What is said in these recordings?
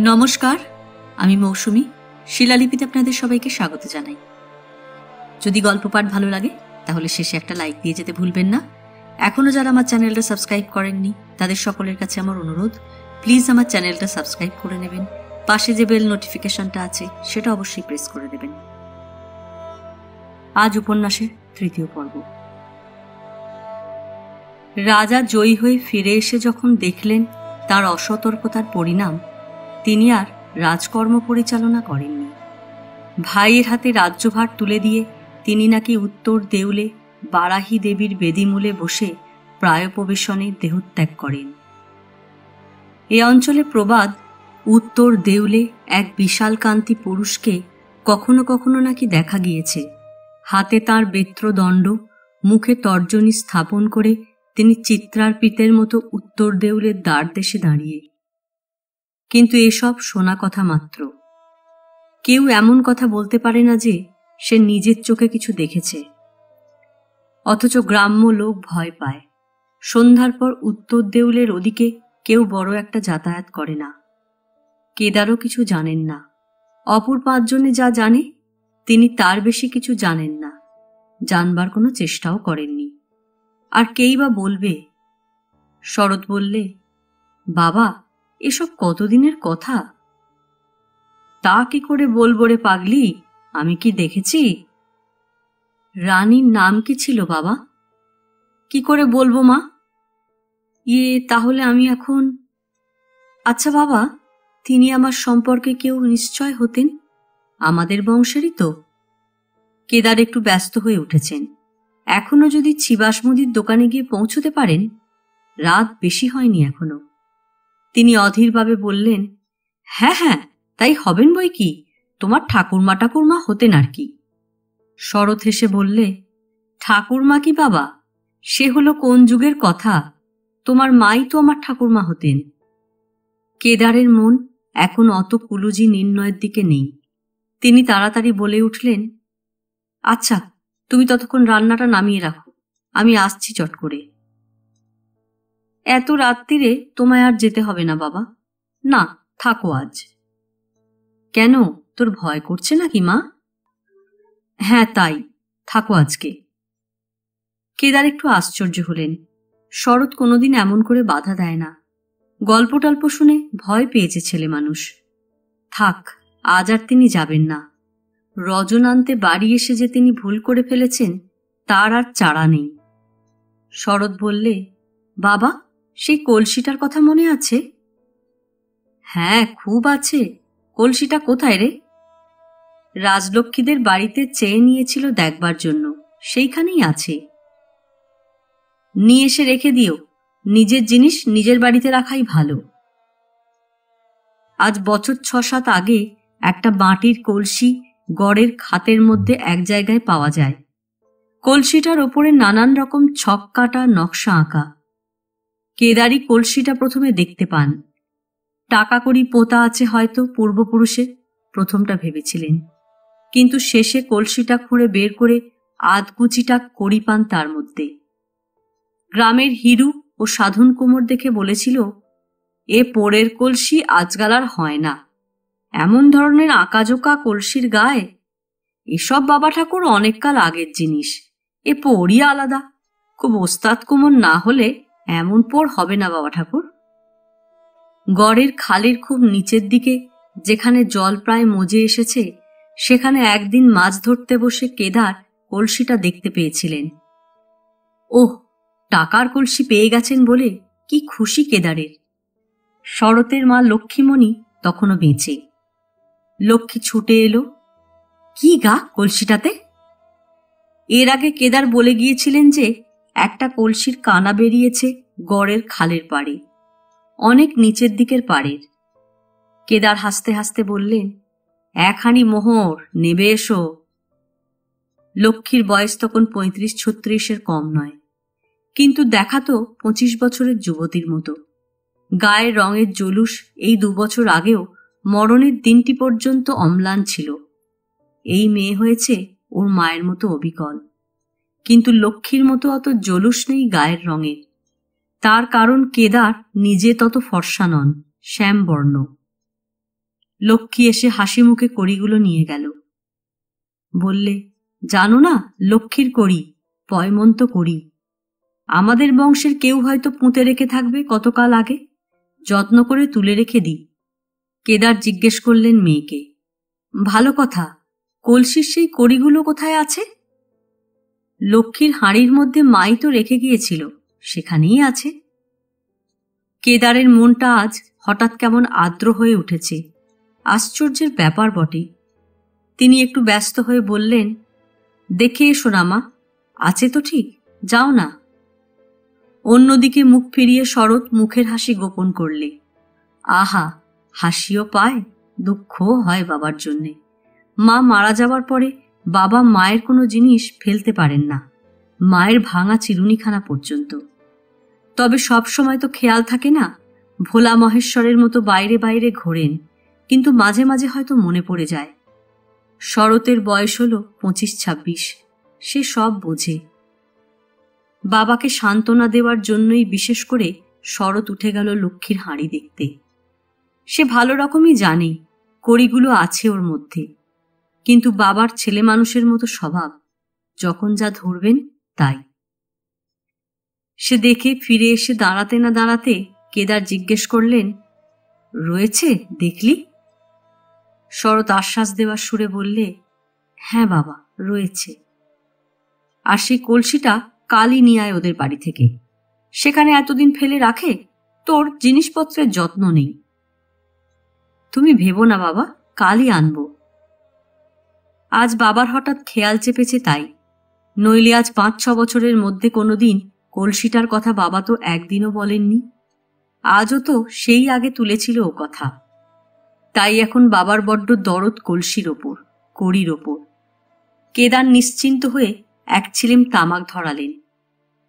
নমস্কার, আমি মৌসুমী। শিলালিপিতে আপনাদের সবাইকে স্বাগত জানাই। যদি গল্প পাঠ ভালো লাগে তাহলে শেষে একটা লাইক দিয়ে যেতে ভুলবেন না। এখনও যারা আমার চ্যানেলটা সাবস্ক্রাইব করেননি তাদের সকলের কাছে আমার অনুরোধ, প্লিজ আমার চ্যানেলটা সাবস্ক্রাইব করে নেবেন। পাশে যে বেল নোটিফিকেশনটা আছে সেটা অবশ্যই প্রেস করে দেবেন। আজ উপন্যাসের তৃতীয় পর্ব। রাজা জয়ী হয়ে ফিরে এসে যখন দেখলেন তার অসতর্কতার পরিণাম, তিনি আর রাজকর্ম পরিচালনা করেননি। ভাইয়ের হাতে রাজ্যভার তুলে দিয়ে তিনি নাকি উত্তর দেউলে বারাহী দেবীর বেদিমূলে বসে প্রায়োপবেশনে দেহত্যাগ করেন। এ অঞ্চলে প্রবাদ, উত্তর দেউলে এক বিশালকান্তি পুরুষকে কখনো কখনো নাকি দেখা গিয়েছে। হাতে তাঁর বেত্রদণ্ড, মুখে তর্জনী স্থাপন করে তিনি চিত্রার্পিতের মতো উত্তর দেউলের দ্বারদেশে দাঁড়িয়ে। কিন্তু এসব শোনা কথা মাত্র। কেউ এমন কথা বলতে পারে না যে সে নিজের চোখে কিছু দেখেছে। অথচ গ্রাম্য লোক ভয় পায়। সন্ধ্যার পর উত্তর দেউলের ওদিকে কেউ বড় একটা যাতায়াত করে না। কেদারও কিছু জানেন না। অপর পাঁচজনে যা জানে তিনি তার বেশি কিছু জানেন না, জানবার কোনো চেষ্টাও করেননি। আর কেই বা বলবে? শরৎ বললে, বাবা, এসব কতদিনের কথা। তা কি করে বলবো রে পাগলি, আমি কি দেখেছি? রানীর নাম কি ছিল বাবা? কি করে বলবো মা? তাহলে আমি এখন... আচ্ছা বাবা, তিনি আমার সম্পর্কে কেউ নিশ্চয় হতেন, আমাদের বংশেরই তো। কেদার একটু ব্যস্ত হয়ে উঠেছেন। এখনো যদি চিবাস মুদির দোকানে গিয়ে পৌঁছতে পারেন। রাত বেশি হয়নি এখনো। তিনি অধীরভাবে বললেন, হ্যাঁ হ্যাঁ, তাই হবেন বই কি, তোমার ঠাকুরমা হতেন আর কি। শরৎ হেসে বললে, ঠাকুরমা কি বাবা, সে হলো কোন যুগের কথা, তোমার মাই তো আমার ঠাকুরমা হতেন। কেদারের মন এখন অত কুলুজি নির্ণয়ের দিকে নেই। তিনি তাড়াতাড়ি বলে উঠলেন, আচ্ছা, তুমি ততক্ষণ রান্নাটা নামিয়ে রাখো, আমি আসছি চট করে। এত রাত্রিরে তোমায় আর যেতে হবে না বাবা। না, থাকো আজ। কেন, তোর ভয় করছে নাকি মা? হ্যাঁ তাই, থাকো আজকে। কেদার একটু আশ্চর্য হলেন। শরৎ কোনোদিন এমন করে বাধা দেয় না। গল্প টল্প শুনে ভয় পেয়েছে ছেলে মানুষ। থাক, আজ আর তিনি যাবেন না। রজনান্তে বাড়ি এসে যে তিনি ভুল করে ফেলেছেন তার আর চারা নেই। শরৎ বললে, বাবা, সেই কলসিটার কথা মনে আছে? হ্যাঁ, খুব আছে। কলসিটা কোথায় রে? রাজলক্ষ্মীদের বাড়িতে চেয়ে নিয়েছিল দেখবার জন্য, সেইখানেই আছে। নিয়ে এসে রেখে দিও, নিজের জিনিস নিজের বাড়িতে রাখাই ভালো। আজ বছর 6-7 আগে একটা মাটির কলসি গড়ের খাতের মধ্যে এক জায়গায় পাওয়া যায়। কলসিটার ওপরে নানান রকম ছক কাটা নকশা আঁকা। কেদারি কলসিটা প্রথমে দেখতে পান। টাকা কড়ি পোতা আছে হয়তো পূর্বপুরুষে, প্রথমটা ভেবেছিলেন। কিন্তু শেষে কলসিটা খুঁড়ে বের করে আধকুচিটা কড়ি পান তার মধ্যে। গ্রামের হিরু ও সাধন কুমোর দেখে বলেছিল, এ পোড়ের কলসি আজকাল আর হয় না, এমন ধরনের আঁকাজোকা কলসির গায়ে। এসব বাবা ঠাকুর অনেককাল আগের জিনিস, এ পোড়ই আলাদা। খুব ওস্তাদ কুমোর না হলে এমন পোড় হবে না বাবা ঠাকুর। গড়ের খালের খুব নিচের দিকে যেখানে জল প্রায় মজে এসেছে, সেখানে একদিন মাছ ধরতে বসে কেদার কলসিটা দেখতে পেয়েছিলেন। ওহ, টাকার কলসি পেয়ে গেছেন বলে কি খুশি কেদারের। শরতের মা লক্ষ্মীমণি তখনও বেঁচে। লক্ষ্মী ছুটে এলো, কি গা কলসিটাতে? এর আগে কেদার বলে গিয়েছিলেন যে একটা কলসির কানা বেরিয়েছে গড়ের খালের পাড়ে, অনেক নিচের দিকের পাড়ের। কেদার হাসতে হাসতে বললেন, একখানি মোহর নেবে এসো। লক্ষ্মীর বয়স তখন 35-36-এর কম নয়, কিন্তু দেখাতো 25 বছরের যুবতীর মতো। গায়ের রঙের জলুস এই 2 বছর আগেও মরণের দিনটি পর্যন্ত অম্লান ছিল। এই মেয়ে হয়েছে ওর মায়ের মতো অবিকল, কিন্তু লক্ষ্মীর মতো অত জলুস নেই গায়ের রঙের। তার কারণ কেদার নিজে তত ফর্সা নন, শ্যামবর্ণ। লক্ষ্মী এসে হাসি মুখে কড়িগুলো নিয়ে গেল। বললে, জানো না, লক্ষ্মীর কড়ি, পয়মন্ত কড়ি। আমাদের বংশের কেউ হয়তো পুঁতে রেখে থাকবে কতকাল আগে, যত্ন করে তুলে রেখে দিই। কেদার জিজ্ঞেস করলেন মেয়েকে। ভালো কথা, কলসির সেই কড়িগুলো কোথায় আছে? লক্ষ্মীর হাঁড়ির মধ্যে মাই তো রেখে গিয়েছিল, সেখানেই আছে। কেদারের মনটা আজ হঠাৎ কেমন আর্দ্র হয়ে উঠেছে। আশ্চর্যের ব্যাপার বটে। তিনি একটু ব্যস্ত হয়ে বললেন, দেখে এসো না মা, আছে তো ঠিক, যাও না। অন্যদিকে মুখ ফিরিয়ে শরৎ মুখের হাসি গোপন করলে। আহা, হাসিও পায়, দুঃখও হয় বাবার জন্যে। মা মারা যাবার পরে বাবা মায়ের কোনো জিনিস ফেলতে পারেন না, মায়ের ভাঙা চিরুনিখানা পর্যন্ত। তবে সব সময় তো খেয়াল থাকে না, ভোলা মহেশ্বরের মতো বাইরে বাইরে ঘোরেন, কিন্তু মাঝে মাঝে হয়তো মনে পড়ে যায়। শরতের বয়স হলো 25-26, সে সব বোঝে। বাবাকে সান্ত্বনা দেওয়ার জন্যই বিশেষ করে শরৎ উঠে গেল লক্ষ্মীর হাঁড়ি দেখতে। সে ভালো রকমই জানে কড়িগুলো আছে ওর মধ্যে, কিন্তু বাবার ছেলে মানুষের মতো স্বভাব, যখন যা ধরবেন তাই। সে দেখে ফিরে এসে দাঁড়াতে না দাঁড়াতে কেদার জিজ্ঞেস করলেন, রয়েছে দেখলি? শরৎ আশ্বাস দেওয়ার সুরে বললে, হ্যাঁ বাবা, রয়েছে। আর সেই কলসিটা কালই নিয়ে আয় ওদের বাড়ি থেকে, সেখানে এতদিন ফেলে রাখে, তোর জিনিসপত্রের যত্ন নেই। তুমি ভেবো না বাবা, কালই আনবো। আজ বাবার হঠাৎ খেয়াল চেপেছে তাই, নইলে আজ 5-6 বছরের মধ্যে কোনোদিন কলসিটার কথা বাবা তো একদিনও বলেননি। আজও তো সেই আগে তুলেছিল ও কথা। তাই এখন বাবার বড্ড দরদ কলসির ওপর, কড়ির ওপর। কেদার নিশ্চিন্ত হয়ে এক ছিলিম তামাক ধরালেন।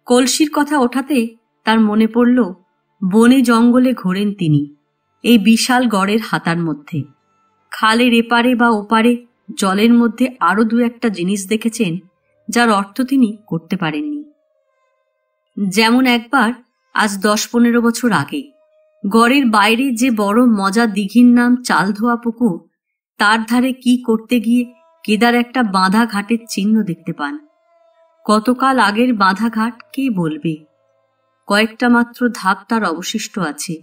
কলসির কথা ওঠাতে তার মনে পড়ল, বনে জঙ্গলে ঘোরেন তিনি, এই বিশাল গড়ের হাতার মধ্যে। খালের এপারে বা ওপারে জলের মধ্যে আরো 2-1টা জিনিস দেখেছেন, যার অর্থ তিনি করতে পারেননি। যেমন একবার আজ 10-15 বছর আগে গড়ের বাইরে যে বড় মজা দিঘির নাম চালধোয়া পুকুর, তার ধারে কি করতে গিয়ে কেদার একটা বাঁধা ঘাটের চিহ্ন দেখতে পান। কতকাল আগের বাঁধা ঘাট কে বলবে? কয়েকটা মাত্র ধাপ তার অবশিষ্ট আছে,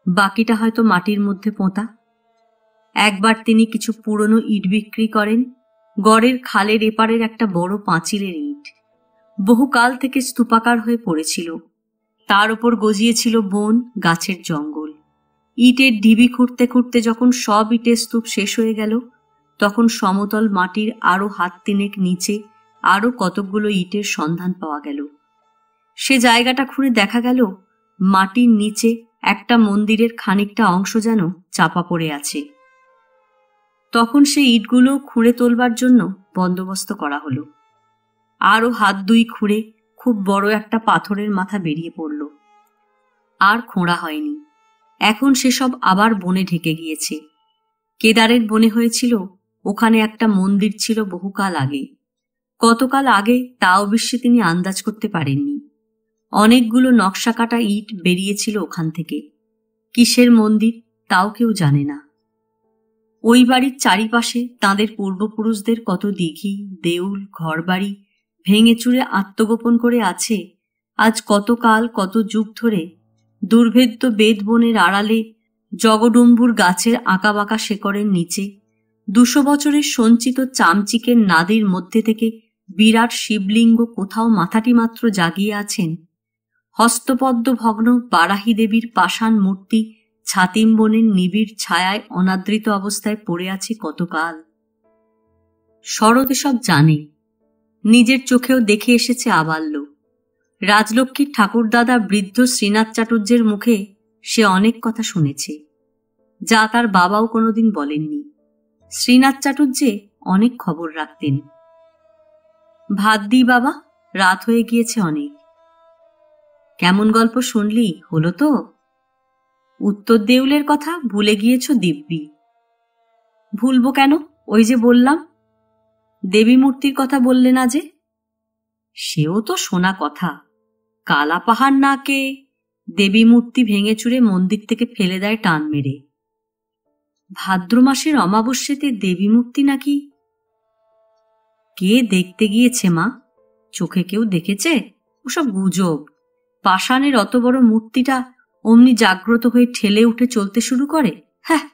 বাকিটা হয়তো মাটির মধ্যে পোঁতা। একবার তিনি কিছু পুরনো ইট বিক্রি করেন। গড়ের খালের এপারের একটা বড় পাঁচিলের ইট, বহুকাল থেকে স্তূপাকার হয়ে পড়েছিল। তার উপর গজিয়েছিল বন, গাছের জঙ্গল। ইটের ঢিবি খুঁড়তে খুঁড়তে যখন সব ইটের স্তূপ শেষ হয়ে গেল, তখন সমতল মাটির আরো 1 3 নিচে আরো কতকগুলো ইটের সন্ধান পাওয়া গেল। সে জায়গাটা খুঁড়ে দেখা গেল মাটির নিচে একটা মন্দিরের খানিকটা অংশ যেন চাপা পড়ে আছে। তখন সেই ইটগুলো খুঁড়ে তোলবার জন্য বন্দোবস্ত করা হলো। আরো 1 2 খুঁড়ে খুব বড় একটা পাথরের মাথা বেরিয়ে পড়ল। আর খোঁড়া হয়নি, এখন সেসব আবার বনে ঢেকে গিয়েছে। কেদারের মনে হয়েছিল ওখানে একটা মন্দির ছিল বহুকাল আগে। কতকাল আগে তা অবশ্যই তিনি আন্দাজ করতে পারেননি। অনেকগুলো নকশা কাটা ইট বেরিয়েছিল ওখান থেকে। কিসের মন্দির তাও কেউ জানে না। ওই বাড়ির চারিপাশে তাঁদের পূর্বপুরুষদের কত দিঘি, দেউল, ঘরবাড়ি ভেঙে চুরে আত্মগোপন করে আছে আজ কতকাল, কত যুগ ধরে দুর্ভেদ্য বেদ বনের আড়ালে, জগডম্বুর গাছের আঁকাবাঁকা শেকড়ের নিচে, 200 বছরের সঞ্চিত চামচিকের নাদির মধ্যে থেকে বিরাট শিবলিঙ্গ কোথাও মাথাটি মাত্র জাগিয়ে আছেন। হস্তপদ্ম ভগ্ন বারাহী দেবীর পাষাণ মূর্তি ছাতিম বনের নিবিড় ছায়ায় অনাদৃত অবস্থায় পড়ে আছে কতকাল। শরৎ এসব জানে, নিজের চোখেও দেখে এসেছে আবাল্য। রাজলক্ষ্মীর ঠাকুরদাদা বৃদ্ধ শ্রীনাথ চাটুর্যের মুখে সে অনেক কথা শুনেছে, যা তার বাবাও কোনোদিন বলেননি। শ্রীনাথ চাটুর্যে অনেক খবর রাখতেন। ভাত দিই বাবা, রাত হয়ে গিয়েছে অনেক। কেমন গল্প শুনলি, হলো তো? উত্তর দেউলের কথা ভুলে গিয়েছ দিব্যি। ভুলবো কেন, ওই যে বললাম। দেবী মূর্তির কথা বললে না যে? সেও তো শোনা কথা। কালা পাহাড় নাকে দেবী মূর্তি ভেঙে চুরে মন্দির থেকে ফেলে দেয় টান মেরে। ভাদ্র মাসের অমাবস্যাতে দেবী মূর্তি নাকি? কে দেখতে গিয়েছে মা? চোখে কেউ দেখেছে? ওসব গুজব। পাষাণের অত বড় মূর্তিটা অমনি জাগ্রত হয়ে ঠেলে উঠে চলতে শুরু করে। হ্যাঁ।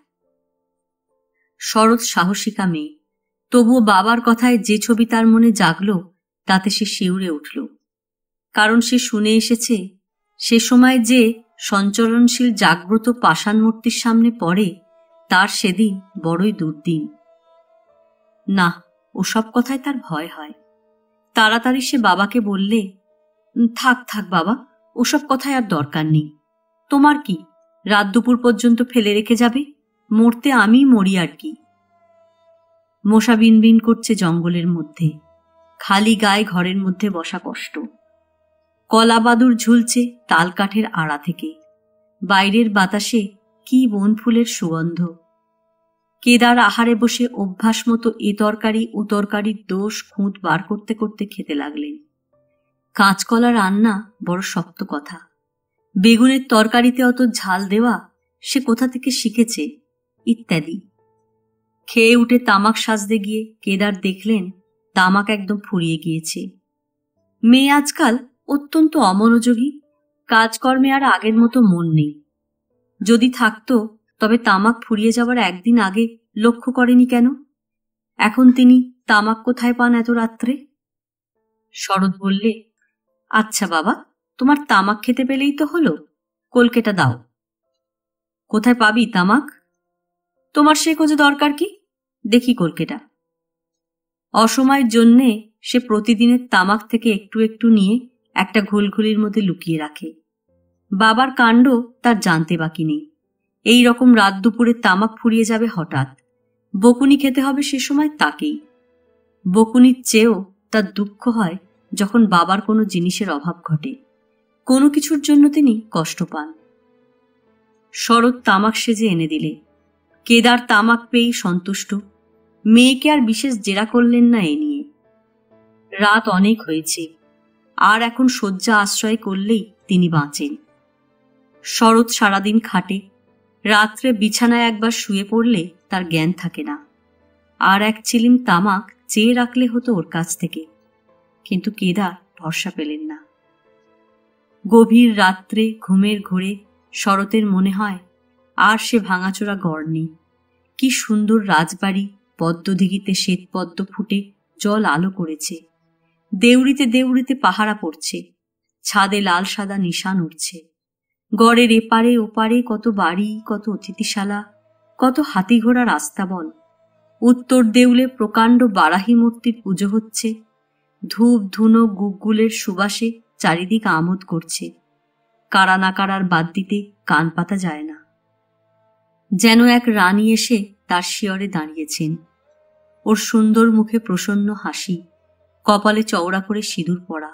শরৎ সাহসিকা মেয়ে, তবুও বাবার কথায় যে ছবি তার মনে জাগল তাতে সে শিউরে উঠল। কারণ সে শুনে এসেছে সে সময় যে সঞ্চরণশীল জাগ্রত পাষাণ মূর্তির সামনে পড়ে তার সেদিন বড়ই দুর্দিন। না, ওসব কথায় তার ভয় হয়। তাড়াতাড়ি সে বাবাকে বললে, থাক থাক বাবা, ওসব কথায় আর দরকার নেই। তোমার কি, রাত দুপুর পর্যন্ত ফেলে রেখে যাবে? মরতে আমি মরি আর কি। মশা বিনবিন করছে জঙ্গলের মধ্যে, খালি গায়ে ঘরের মধ্যে বসা কষ্ট। কলা বাদুর ঝুলছে তাল কাঠের আড়া থেকে, বাইরের বাতাসে কি বন ফুলের সুগন্ধ। কেদার আহারে বসে অভ্যাস মতো এ তরকারি ও তরকারির দোষ খুঁত বার করতে করতে খেতে লাগলেন। কাঁচকলা রান্না বড় শক্ত কথা। বেগুনের তরকারিতে অত ঝাল দেওয়া সে কোথা থেকে শিখেছে, ইত্যাদি। খেয়ে উঠে তামাক সাজতে গিয়ে কেদার দেখলেন তামাক একদম ফুরিয়ে গিয়েছে। মেয়ে আজকাল অত্যন্ত অমনোযোগী, কাজকর্মে আর আগের মতো মন নেই। যদি থাকতো তবে তামাক ফুরিয়ে যাওয়ার একদিন আগে লক্ষ্য করেনি কেন? এখন তিনি তামাক কোথায় পান এত রাত্রে? শরৎ বললে, আচ্ছা বাবা, তোমার তামাক খেতে পেলেই তো হলো, কলকেটা দাও। কোথায় পাবি তামাক? তোমার সে খোঁজে দরকার কি, দেখি কলকেটা। অসময়ের জন্যে সে প্রতিদিনের তামাক থেকে একটু একটু নিয়ে একটা ঘুলঘুলির মধ্যে লুকিয়ে রাখে। বাবার কাণ্ড তার জানতে বাকি নেই। এই রকম রাত দুপুরে তামাক ফুরিয়ে যাবে হঠাৎ, বকুনি খেতে হবে সে সময় তাকেই। বকুনির চেয়েও তার দুঃখ হয় যখন বাবার কোনো জিনিসের অভাব ঘটে, কোনো কিছুর জন্য তিনি কষ্ট পান। শরৎ তামাক সেজে এনে দিলে। কেদার তামাক পেয়েই সন্তুষ্ট। মেয়েকে আর বিশেষ জেরা করলেন না এ নিয়ে। রাত অনেক হয়েছে, আর এখন শয্যা আশ্রয় করলেই তিনি বাঁচেন। শরৎ সারাদিন খাটে, রাত্রে বিছানায় একবার শুয়ে পড়লে তার জ্ঞান থাকে না। আর এক চিলিম তামাক চেয়ে রাখলে হতো ওর কাছ থেকে, কিন্তু কেদার ভরসা পেলেন না। গভীর রাত্রে ঘুমের ঘোরে শরতের মনে হয় আর সে ভাঙাচোরা গড় নেই। কি সুন্দর রাজবাড়ি, পদ্মদিঘিতে শ্বেতপদ্ম ফুটে জল আলো করেছে, দেউড়িতে দেউড়িতে পাহারা পড়ছে, ছাদে লাল সাদা নিশান উঠছে। গড়ের এপারে ওপারে কত বাড়ি, কত অতিথিশালা, কত হাতি ঘোড়ার আস্তাবল। উত্তর দেউলে প্রকাণ্ড বারাহী মূর্তির পুজো হচ্ছে। ধূপ ধুনো গুগগুলের সুবাসে চারিদিক আমোদ করছে। কারা না কারার বাদ দিতে কান পাতা যায় না। যেন এক রানী এসে তার শিয়রে দাঁড়িয়েছেন। ওর সুন্দর মুখে প্রসন্ন হাসি, কপালে চওড়া করে সিঁদুর পরা।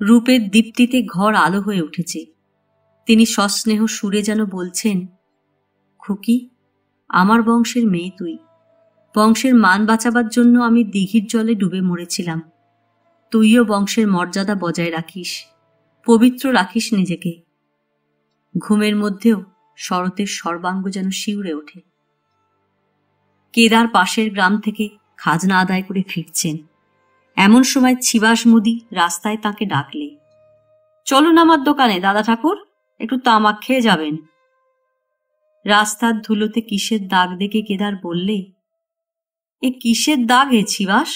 রূপের দীপ্তিতে ঘর আলো হয়ে উঠেছে। তিনি সস্নেহ সুরে যেন বলছেন, খুকি, আমার বংশের মেয়ে তুই। বংশের মান বাঁচাবার জন্য আমি দিঘির জলে ডুবে মরেছিলাম। তুইও বংশের মর্যাদা বজায় রাখিস, পবিত্র রাখিস নিজেকে। ঘুমের মধ্যেও শরতের সর্বাঙ্গ যেন শিউরে ওঠে। কেদার পাশের গ্রাম থেকে খাজনা আদায় করে ফিরছেন। এমন সময় ছিবাস মুদি রাস্তায় তাকে ডাকলে, চলুন আমার দোকানে দাদা ঠাকুর, একটু তামাক খেয়ে যাবেন। রাস্তার ধুলোতে কিসের দাগ দেখে কেদার বললে, এ কিসের দাগ হে ছিবাস?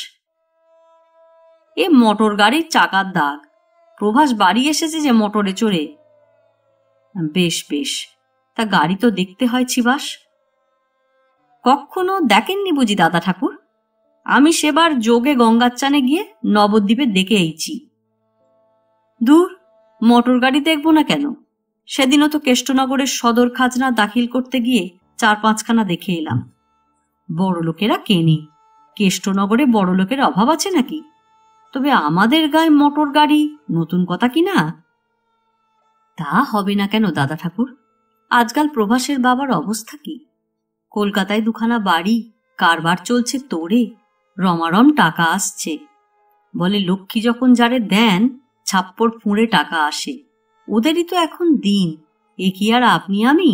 এ মোটর গাড়ির চাকার দাগ। প্রভাস বাড়ি এসেছে যে মোটরে চড়ে। বেশ বেশ, তা গাড়ি তো দেখতে হয় ছিবাস। কখনো দেখেননি বুঝি দাদা ঠাকুর? আমি সেবার যোগে গঙ্গাচ্চানে গিয়ে নবদ্বীপে দেখে এইছি। দূর, মোটর গাড়ি দেখব না কেন? সেদিনও তো কেষ্টনগরের সদর খাজনা দাখিল করতে গিয়ে 4-5খানা দেখে এলাম। বড় লোকেরা কেনে, কেষ্টনগরে বড় লোকের অভাব আছে নাকি? তবে আমাদের গায়ে মোটর গাড়ি নতুন কথা কি না? তা হবে না কেন দাদা ঠাকুর? আজকাল প্রভাসের বাবার অবস্থা কি? কলকাতায় 2খানা বাড়ি, কারবার চলছে তোড়ে, রমারম টাকা আসছে। বলে লক্ষ্মী যখন যারে দেন ছাপ্পর ফুঁড়ে টাকা আসে। ওদেরই তো এখন দিন, এ কি আর আপনি আমি?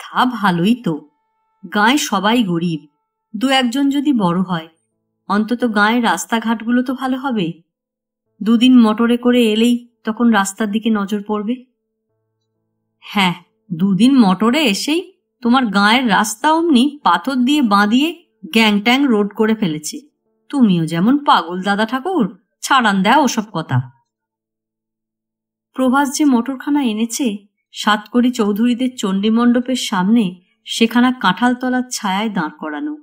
তা ভালোই তো। গাঁয়ে সবাই গরিব, দু একজন যদি বড় হয়, অন্তত গাঁয়ের রাস্তাঘাটগুলো তো ভালো হবে। দুদিন মোটরে করে এলেই তখন রাস্তার দিকে নজর পড়বে। হ্যাঁ, দুদিন মোটরে এসেই তোমার গাঁয়ের রাস্তা অমনি পাথর দিয়ে বাঁধিয়ে গ্যাংট্যাং রোড করে ফেলেছে। তুমিও যেমন পাগল দাদা ঠাকুর, ছাড়ান দেও ওসব কথা। প্রভাস যে মোটরখানা এনেছে সাতকড়ি চৌধুরীদের চণ্ডীমণ্ডপের সামনে সেখানা কাঁঠালতলার ছায়ায় দাঁড় করানো।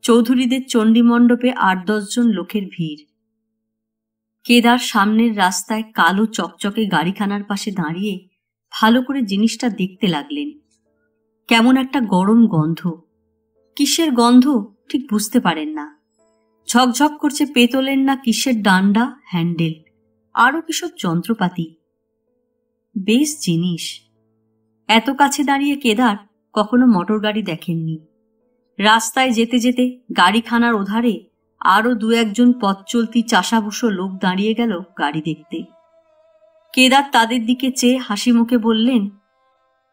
চৌধুরীদের চণ্ডীমণ্ডপে ৮-১০ জন লোকের ভিড়। কেদার সামনের রাস্তায় কালো চকচকে গাড়িখানার পাশে দাঁড়িয়ে ভালো করে জিনিসটা দেখতে লাগলেন। কেমন একটা গরম গন্ধ, কিসের গন্ধ ঠিক বুঝতে পারেন না। ঝকঝক করছে পেতলের না কিসের ডান্ডা, হ্যান্ডেল, আরো কিসব যন্ত্রপাতি। বেশ জিনিস। এত কাছে দাঁড়িয়ে কেদার কখনো মোটর গাড়ি দেখেননি। রাস্তায় যেতে যেতে গাড়িখানার ওধারে আরো ২-১ জন পথ চলতি চাষাভুষো লোক দাঁড়িয়ে গেল গাড়ি দেখতে। কেদার তাদের দিকে চেয়ে হাসি মুখে বললেন,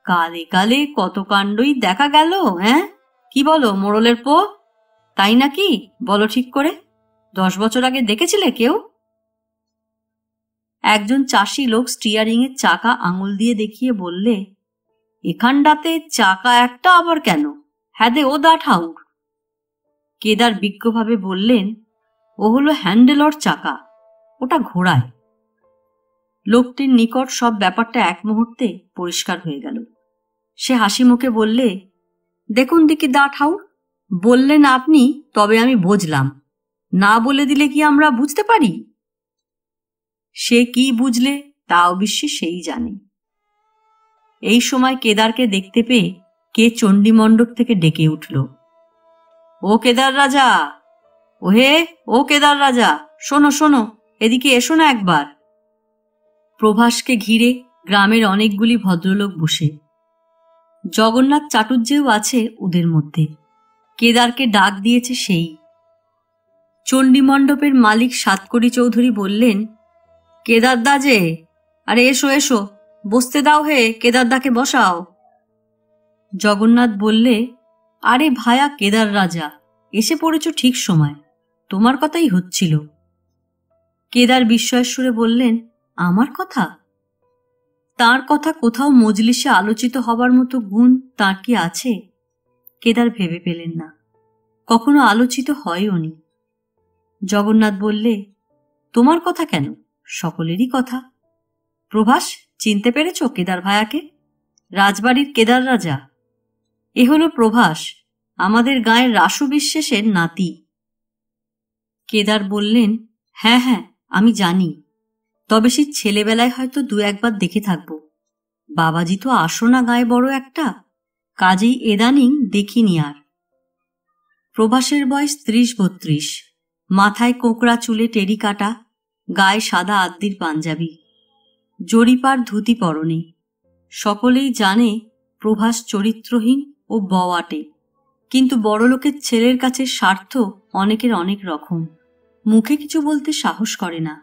কালে কালে কত কাণ্ডই দেখা গেল। হ্যাঁ, কি বলো মোড়লের পো? তাই নাকি? বলো ঠিক করে, ১০ বছর আগে দেখেছিলে কেউ? একজন চাষি লোক স্টিয়ারিং এর চাকা আঙুল দিয়ে দেখিয়ে বললে, এখানটাতে চাকা একটা আবার কেন? হ্যাঁ দে ও দা ঠাউর। কেদার বিজ্ঞভাবে বললেন, ও হলো হ্যান্ডেলর চাকা, ওটা ঘোড়ায়। লোকটির নিকট সব ব্যাপারটা এক মুহূর্তে পরিষ্কার হয়ে গেল। সে হাসি মুখে বললে, দেখুন দেখি দা ঠাউর, বললেন আপনি তবে আমি বুঝলাম, না বলে দিলে কি আমরা বুঝতে পারি? সে কি বুঝলে তা অবশ্যই সেই জানে। এই সময় কেদারকে দেখতে পেয়ে কে চণ্ডীমণ্ডপ থেকে ডেকে উঠল, ও কেদার রাজা, ওহে ও কেদার রাজা, শোনো শোনো, এদিকে এসো না একবার। প্রভাসকে ঘিরে গ্রামের অনেকগুলি ভদ্রলোক বসে। জগন্নাথ চাটুর্যেও আছে ওদের মধ্যে। কেদারকে ডাক দিয়েছে সেই। চণ্ডীমণ্ডপের মালিক সাতকড়ি চৌধুরী বললেন, কেদারদা যে, আরে এসো এসো, বসতে দাও হে, কেদারদাকে বসাও। জগন্নাথ বললে, আরে ভায়া কেদার রাজা, এসে পড়েছ ঠিক সময়, তোমার কথাই হচ্ছিল। কেদার বিস্ময়ের সুরে বললেন, আমার কথা? তার কথা কোথাও মজলিসে আলোচিত হবার মতো গুণ তার কি আছে? কেদার ভেবে পেলেন না, কখনো আলোচিত হয়ওনি। জগন্নাথ বললে, তোমার কথা কেন, সকলেরই কথা। প্রভাস, চিনতে পেরেছ কেদার ভায়াকে? রাজবাড়ির কেদার রাজা। এ হলো প্রভাস, আমাদের গাঁয়ের রাসু বিশ্বাসের নাতি। কেদার বললেন, হ্যাঁ হ্যাঁ, আমি জানি, তবে সে ছেলেবেলায় হয়তো ২-১ বার দেখে থাকব। বাবাজি তো আসো না গায়ে বড় একটা, কাজেই এদানিং দেখিনি আর। প্রভাসের বয়স ৩০-৩২, মাথায় কোঁকড়া চুলে টেরি কাটা, গায়ে সাদা আদ্দির পাঞ্জাবি, জরিপার ধুতি পরনে। সকলেই জানে প্রভাস চরিত্রহীন ও বওয়াটে, কিন্তু বড়লোকের ছেলের কাছে স্বার্থ অনেকের অনেক রকম, মুখে কিছু বলতে সাহস করে না।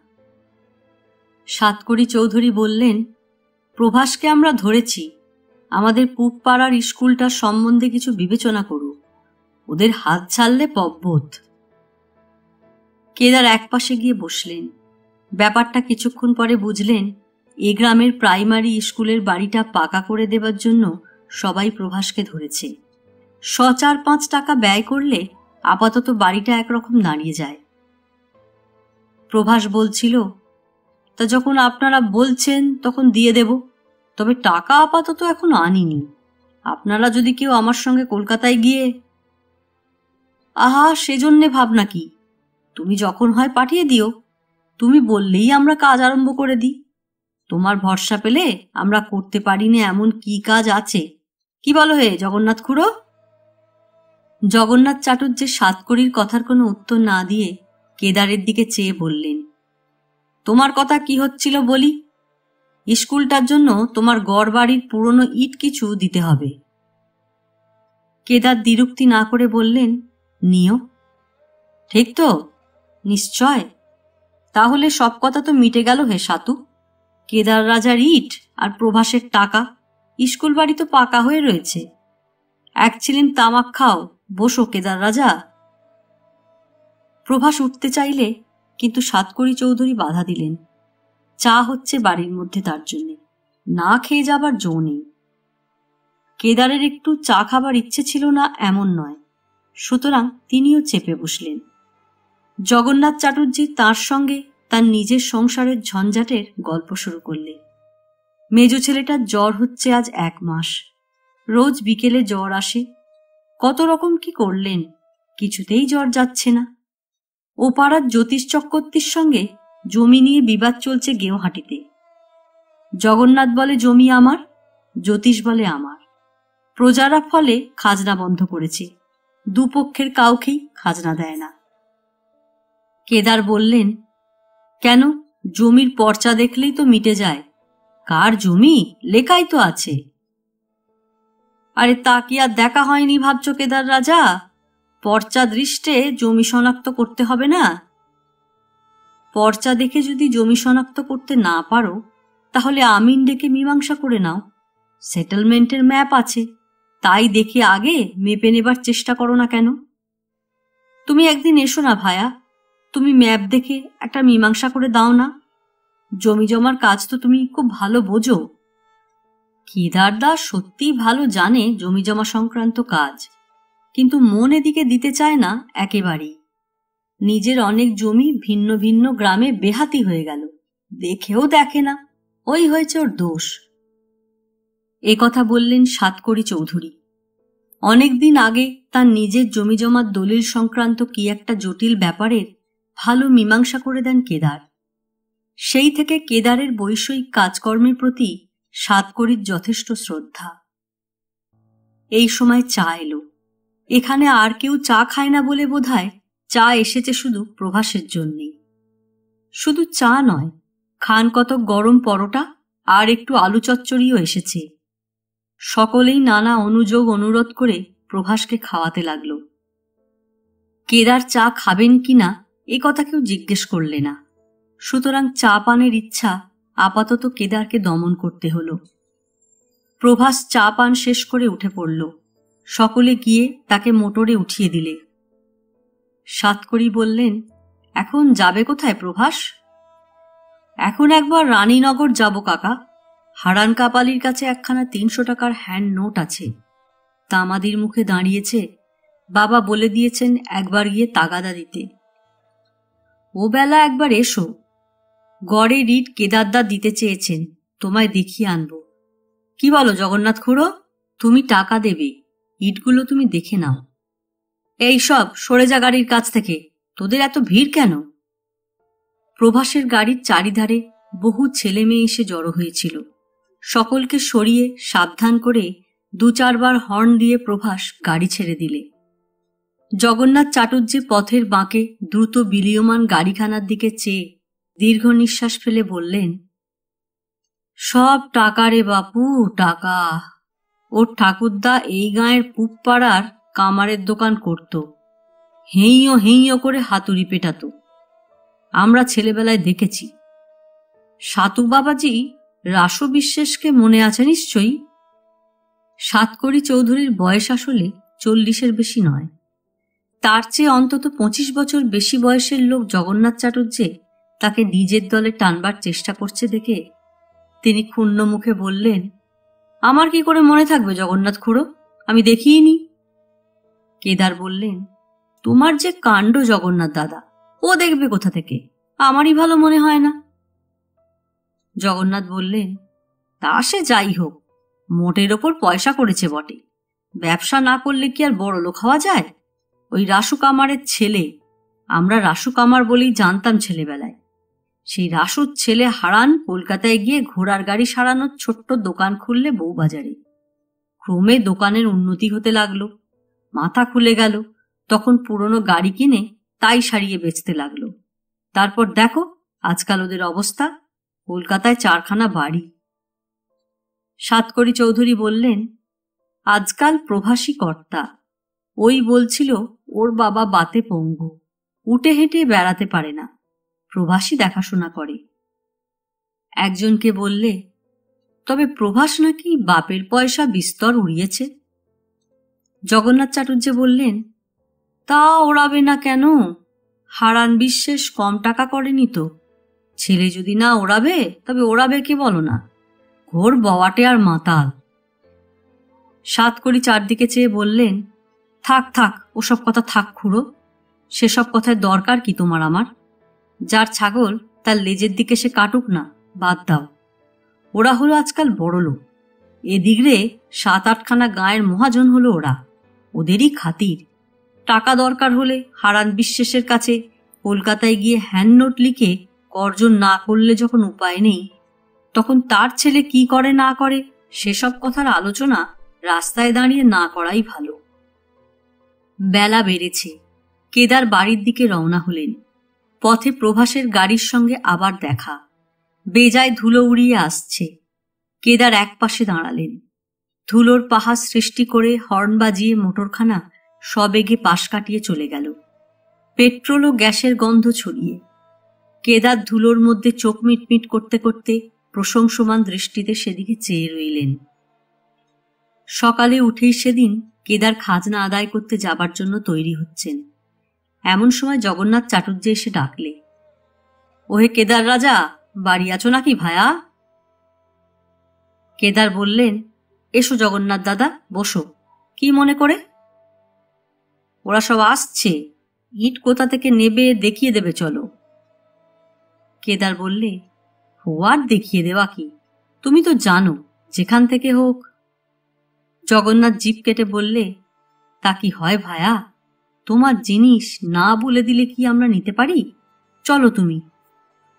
সাতকড়ি চৌধুরী বললেন, প্রভাসকে আমরা ধরেছি, আমাদের পূবপাড়ার স্কুলটার সম্বন্ধে কিছু বিবেচনা করুক, ওদের হাত ছাড়লে পব্বত। কেদার একপাশে গিয়ে বসলেন। ব্যাপারটা কিছুক্ষণ পরে বুঝলেন, এ গ্রামের প্রাইমারি স্কুলের বাড়িটা পাকা করে দেবার জন্য সবাই প্রভাসকে ধরেছে। ৪-৫ টাকা ব্যয় করলে আপাতত বাড়িটা একরকম দাঁড়িয়ে যায়। প্রভাস বলছিল, তা যখন আপনারা বলছেন তখন দিয়ে দেব, তবে টাকা আপাতত এখন আনিনি। আপনারা যদি কেউ আমার সঙ্গে কলকাতায় গিয়ে। আহা, সেজন্যে ভাবনা কি, তুমি যখন হয় পাঠিয়ে দিও, তুমি বললেই আমরা কাজ আরম্ভ করে দিই। তোমার ভরসা পেলে আমরা করতে পারি না এমন কি কাজ আছে, কি বলো হে জগন্নাথ খুড়ো? জগন্নাথ চাটুর্যের সাতকড়ির কথার কোনো উত্তর না দিয়ে কেদারের দিকে চেয়ে বললেন, তোমার কথা কি হচ্ছিল বলি? স্কুলটার জন্য তোমার গড় বাড়ির পুরনো ইট কিছু দিতে হবে। কেদার দ্বিরুক্তি না করে বললেন, নিও। ঠিক তো? নিশ্চয়। তাহলে সব কথা তো মিটে গেল হে সাতু, কেদার রাজার ইট আর প্রভাসের টাকা, স্কুল বাড়ি তো পাকা হয়ে রয়েছে। এক ছিলেন তামাক খাও, বসো কেদার রাজা। প্রভাস উঠতে চাইলে কিন্তু সাতকড়ি চৌধুরী বাধা দিলেন। চা হচ্ছে বাড়ির মধ্যে, তার জন্যে না খেয়ে যাবার জো নেই। কেদারের একটু চা খাবার ইচ্ছে ছিল না এমন নয়, সুতরাং তিনিও চেপে বসলেন। জগন্নাথ চ্যাটার্জি তাঁর সঙ্গে তার নিজের সংসারের ঝঞ্ঝাটের গল্প শুরু করলেন। মেজ ছেলেটার জ্বর হচ্ছে আজ 1 মাস। রোজ বিকেলে জ্বর আসে। কত রকম কি করলেন, কিছুতেই জ্বর যাচ্ছে না। ও পাড়ার জ্যোতিষ চক্রবর্তীর সঙ্গে জমি নিয়ে বিবাদ চলছে গেঁওহাটিতে। জগন্নাথ বলে জমি আমার, জ্যোতিষ বলে আমার। প্রজারা ফলে খাজনা বন্ধ করেছে, দুপক্ষের কাউকেই খাজনা দেয় না। কেদার বললেন, কেন, জমির পর্চা দেখলেই তো মিটে যায়। কার জমি লেখাই তো আছে। আরে তা কি আর দেখা হয়নি ভাবছ কেদার রাজা? পর্চা দৃষ্টে জমি শনাক্ত করতে হবে না? পর্চা দেখে যদি জমি শনাক্ত করতে না পারো, তাহলে আমিন ডেকে মীমাংসা করে নাও। সেটেলমেন্টের ম্যাপ আছে, তাই দেখে আগে মেপে নেবার চেষ্টা করো না কেন? তুমি একদিন এসো না ভায়া, তুমি ম্যাপ দেখে একটা মীমাংসা করে দাও না। জমি জমার কাজ তো তুমি খুব ভালো বোঝো। কেদারদা সত্যিই ভালো জানে জমি জমা সংক্রান্ত কাজ, কিন্তু মন এদিকে দিতে চায় না একেবারেই। নিজের অনেক জমি ভিন্ন ভিন্ন গ্রামে বেহাতি হয়ে গেল, দেখেও দেখে না, ওই হয়েছে ওর দোষ। এ কথা বললেন সাতকড়ি চৌধুরী। অনেকদিন আগে তার নিজের জমি জমার দলিল সংক্রান্ত কি একটা জটিল ব্যাপারের ভালো মীমাংসা করে দেন কেদার। সেই থেকে কেদারের বৈষয়িক কাজকর্মের প্রতি সাতকড়ির যথেষ্ট শ্রদ্ধা। এই সময় চা এলো। এখানে আর কেউ চা খায় না বলে বোধহয় চা এসেছে শুধু প্রভাসের জন্যেই। শুধু চা নয়, খান কতক গরম পরোটা আর একটু আলু চচ্চড়িও এসেছে। সকলেই নানা অনুযোগ অনুরোধ করে প্রভাসকে খাওয়াতে লাগল। কেদার চা খাবেন কিনা এ কথা কেউ জিজ্ঞেস করলে না, সুতরাং চা পানের ইচ্ছা আপাতত কেদারকে দমন করতে হলো। প্রভাস চা পান শেষ করে উঠে পড়ল। সকলে গিয়ে তাকে মোটরে উঠিয়ে দিলে। সাতকড়ি বললেন, এখন যাবে কোথায় প্রভাস? এখন একবার রানীনগর যাব কাকা। হারান কাপালির কাছে একখানা 300 টাকার হ্যান্ড নোট আছে। তামাদির মুখে দাঁড়িয়েছে, বাবা বলে দিয়েছেন একবার গিয়ে তাগাদা দিতে। ও বেলা একবার এসো। গড়ে রিট কেদারদা দিতে চেয়েছেন, তোমায় দেখিয়ে আনবো। কি বলো জগন্নাথ খুড়ো? তুমি টাকা দেবে, ইটগুলো তুমি দেখে নাও। এই সব সরে যা গাড়ির কাছ থেকে, তোদের এত ভিড় কেন? প্রভাসের গাড়ির চারিধারে বহু ছেলে মেয়ে এসে জড়ো হয়েছিল। সকলকে সরিয়ে সাবধান করে 2-4 বার হর্ন দিয়ে প্রভাস গাড়ি ছেড়ে দিলে। জগন্নাথ চ্যাটার্জি পথের বাঁকে দ্রুত বিলীয়মান গাড়িখানার দিকে চেয়ে দীর্ঘ নিঃশ্বাস ফেলে বললেন, সব টাকা রে বাপু, টাকা। ওর ঠাকুরদা এই গাঁয়ের পুবপাড়ার কামারের দোকান করত। হেইয়ো হেইয়ো করে হাতুড়ি পেটাত, আমরা ছেলেবেলায় দেখেছি। সাতু বাবাজি রাসু বিশ্বাসকে মনে আছে নিশ্চয়ই? সাতকড়ি চৌধুরীর বয়স আসলে 40-এর বেশি নয়। তার চেয়ে অন্তত 25 বছর বেশি বয়সের লোক জগন্নাথ চ্যাটার্জি তাকে নিজের দলে টানবার চেষ্টা করছে দেখে তিনি ক্ষুণ্ণ মুখে বললেন, আমার কি করে মনে থাকবে জগন্নাথ খুড়ো, আমি দেখিইনি। কেদার বললেন, তোমার যে কাণ্ড জগন্নাথ দাদা, ও দেখবে কোথা থেকে, আমারই ভালো মনে হয় না। জগন্নাথ বললেন, তা সে যাই হোক, মোটের ওপর পয়সা করেছে বটে। ব্যবসা না করলে কি আর বড় লোক হওয়া যায়? ওই রাসু কামারের ছেলে, আমরা রাসু কামার বলেই জানতাম ছেলেবেলায়। সেই রাসুর ছেলে হারান কলকাতায় গিয়ে ঘোড়ার গাড়ি সারানোর ছোট্ট দোকান খুললে বউবাজারে। ক্রমে দোকানের উন্নতি হতে লাগলো, মাথা খুলে গেল। তখন পুরনো গাড়ি কিনে তাই সারিয়ে বেচতে লাগলো। তারপর দেখো আজকাল ওদের অবস্থা, কলকাতায় 4খানা বাড়ি। সাতকড়ি চৌধুরী বললেন, আজকাল প্রভাসী কর্তা। ওই বলছিল ওর বাবা বাতে পঙ্গু, উঠে হেঁটে বেড়াতে পারে না, প্রভাসী দেখাশোনা করে। একজনকে বললে, তবে প্রভাস নাকি বাপের পয়সা বিস্তর উড়িয়েছে। জগন্নাথ চাটুর্যে বললেন, তা ওড়াবে না কেন? হারান বিশ্বাস কম টাকা করেনি তো। ছেলে যদি না ওড়াবে তবে ওড়াবে কে বলো না? ঘোর বওয়াটে আর মাতাল। সাতকড়ি চারদিকে চেয়ে বললেন, থাক থাক, ওসব কথা থাক খুড়ো। সেসব কথায় দরকার কি তোমার আমার? যার ছাগল তার লেজের দিকে সে কাটুক না, বাদ দাও। ওরা হলো আজকাল বড় লোক। এদিকে 7-8খানা গাঁয়ের মহাজন হলো ওরা। ওদেরই খাতির। টাকা দরকার হলে হারান বিশ্বাসের কাছে কলকাতায় গিয়ে হ্যান্ড নোট লিখে অর্জন না করলে যখন উপায় নেই, তখন তার ছেলে কি করে না করে সেসব কথার আলোচনা রাস্তায় দাঁড়িয়ে না করাই ভালো। বেলা বেড়েছে। কেদার বাড়ির দিকে রওনা হলেন। পথে প্রভাসের গাড়ির সঙ্গে আবার দেখা। বেজায় ধুলো উড়িয়ে আসছে। কেদার এক পাশে দাঁড়ালেন। ধুলোর পাহাড় সৃষ্টি করে হর্ন বাজিয়ে মোটরখানা সবেগে পাশ কাটিয়ে চলে গেল, পেট্রোল ও গ্যাসের গন্ধ ছড়িয়ে। কেদার ধুলোর মধ্যে চোখ মিটমিট করতে করতে প্রশংসমান দৃষ্টিতে সেদিকে চেয়ে রইলেন। সকালে উঠেই সেদিন কেদার খাজনা আদায় করতে যাবার জন্য তৈরি হচ্ছেন। এমন সময় জগন্নাথ চাটুর্যে এসে ডাকলে, ওহে কেদার রাজা, বাড়ি আছো নাকি ভায়া? কেদার বললেন, এসো জগন্নাথ দাদা, বসো। কি মনে করে? ওরা সব আসছে, ইট কোথা থেকে নেবে দেখিয়ে দেবে, চলো। কেদার বললে, ও আর দেখিয়ে দেওয়া কি, তুমি তো জানো, যেখান থেকে হোক। জগন্নাথ জিভ কেটে বললে, তা কি হয় ভায়া? তোমার জিনিস না বলে দিলে কি আমরা নিতে পারি? চলো তুমি।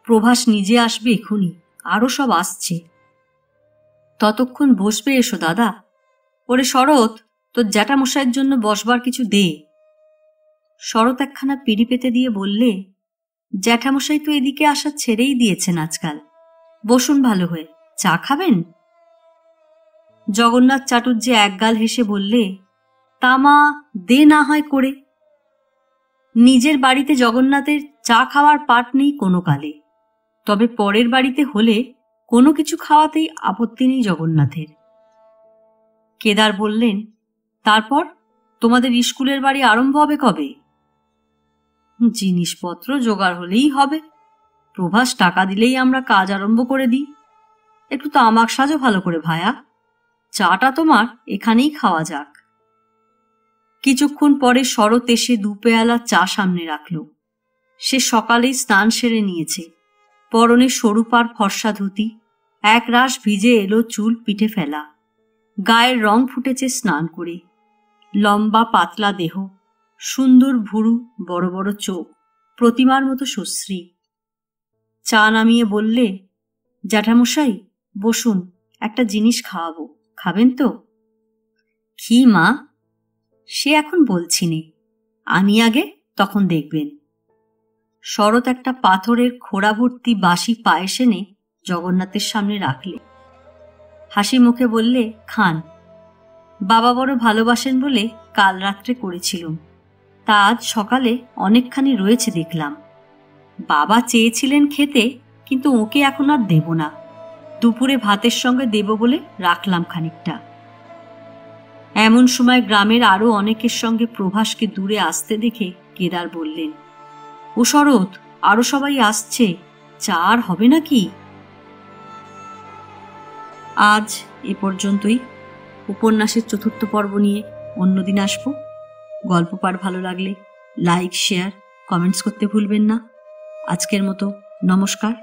প্রভাস নিজে আসবে এখুনি, আরো সব আসছে। ততক্ষণ বসবে এসো দাদা। ওরে শরৎ, তোর জ্যাঠামশাইয়ের জন্য বসবার কিছু দে। শরৎ একখানা পিড়ি পেতে দিয়ে বললে, জ্যাঠামশাই তো এদিকে আসা ছেড়েই দিয়েছেন আজকাল। বসুন ভালো হয়ে, চা খাবেন? জগন্নাথ চাটুর্যে একগাল হেসে বললে, তা মা, দে না হয় করে। নিজের বাড়িতে জগন্নাথের চা খাওয়ার পাট নেই কোনো কালে, তবে পরের বাড়িতে হলে কোনো কিছু খাওয়াতেই আপত্তি নেই জগন্নাথের। কেদার বললেন, তারপর তোমাদের স্কুলের বাড়ি আরম্ভ হবে কবে? জিনিসপত্র জোগাড় হলেই হবে। প্রভাস টাকা দিলেই আমরা কাজ আরম্ভ করে দিই। একটু তামাক সাজো ভালো করে ভায়া। চাটা তোমার এখানেই খাওয়া যাক। কিছুক্ষণ পরে শরৎ এসে 2 পেয়ালা চা সামনে রাখল। সে সকালেই স্নান সেরে নিয়েছে। পরনে সরু পার ফর্সা ধুতি, এক রাশ ভিজে এলো চুল পিঠে ফেলা। গায়ের রং ফুটেছে স্নান করে। লম্বা পাতলা দেহ, সুন্দর ভুরু, বড় বড় চোখ, প্রতিমার মতো সুশ্রী। চা নামিয়ে বললে, জ্যাঠামশাই বসুন, একটা জিনিস খাওয়াবো, খাবেন তো? কি মা? সে এখন বলছি নে, আনি আগে, তখন দেখবেন। শরৎ একটা পাথরের খোড়া ভর্তি বাসি পায়েস এনে জগন্নাথের সামনে রাখলে। হাসি মুখে বললে, খান। বাবা বড় ভালোবাসেন বলে কাল রাত্রে করেছিলুম, তা আজ সকালে অনেকখানি রয়েছে দেখলাম। বাবা চেয়েছিলেন খেতে, কিন্তু ওকে এখন আর দেব না। দুপুরে ভাতের সঙ্গে দেব বলে রাখলাম খানিকটা। এমন সময় গ্রামের আরো অনেকের সঙ্গে প্রভাসকে দূরে আসতে দেখে কেদার বললেন, ও শরৎ, আরো সবাই আসছে, চা আর হবে নাকি? আজ এ পর্যন্তই। উপন্যাসের 4র্থ পর্ব নিয়ে অন্যদিন আসবো। গল্প পাঠ ভালো লাগলে লাইক, শেয়ার, কমেন্টস করতে ভুলবেন না। আজকের মতো নমস্কার।